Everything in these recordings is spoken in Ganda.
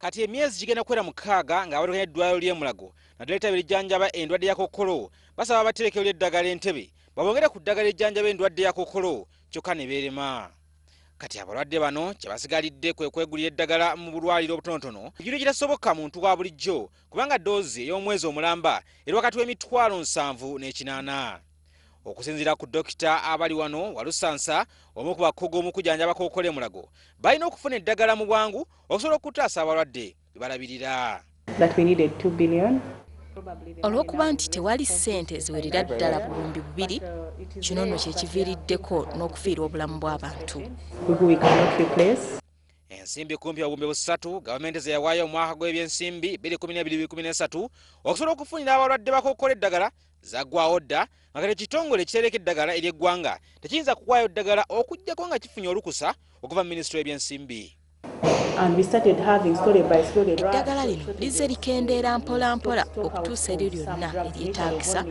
Kati emyezi gigenda kwera mukaaga nga abalekanya eddwaliro ly'e Mulago naddala ettaba erijjanjaba endwadde ya kookolo basaba abaterekero ly'eddagala Entebbe babongere ku ddagala erijjanjaba endwadde ya kookolo kyokka ne beerema. Kati abalwadde bano kye basigalidde kwe kwegulira eddagala mu bulwaliro obutonotono ekiro ekitasoboka muntu wa bulijjo kubanga ddoozi ey'omwezi omulamba eri wakati w'emitwalo 7 n'ekinaana. Okusinziira ku dokita abali wano Walusansa omu ku bakugu mu kujjanjaba kookolo e Mulago balina okufuna eddagala mu bwangu okusobola okutaasa abalwadde be balabirira. Olw'okuba nti tewali ssente ziwerera ddala bulumbi 2 kino nno kye kiviiriddeko n'okufiirwa obulamu bw'abantu. Ensimbi kumpi obumbe 3 gavumenti ze yawaayo mu mwaka gw'ebyensimbi 2012-2013 okusobola okufunira abalwadde ba kookolo eddagala zaggwaawo dda nga kati ekitongole ekitereka eddagala ery'eggwanga tekiyinza kuwaayo ddagala okuggyako nga kifunye olukusa okuva mu minisitule y'ebyensimbi. Eddagala lino lizze likendeera mpola mpola okutuusa eryo lyonna eryetaagisa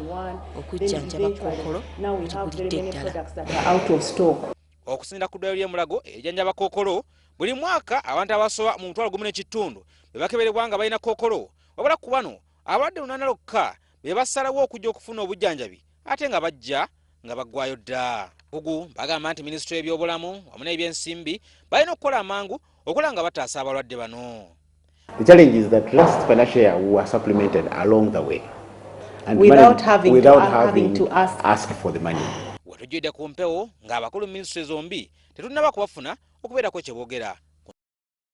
okujjanjaba kookolo ligulidde eddala. Okusinziira ku ddwaliro ly'e Mulago erijjanjaba kookolo buli mwaka abantu abasoba mu 1,500 be bakeberebwa nga balina kookolo wabula ku bano abalwadde 8 be basalawo okujja okufuna obujjanjabi ate nga bajja nga baggwayo dda. Bugu bagamba nti minisitule y'ebyobulamu wamu n'ebyensimbi balina okukola amangu okola nga bataasa abalwadde bano. The challenge is that last financial year we were supplemented along the way and without having to ask for the money. Wetujjidde ku mpewo ng'abakulu minisitule zombi tetunnaba kubafuna okubeerako kye boogera.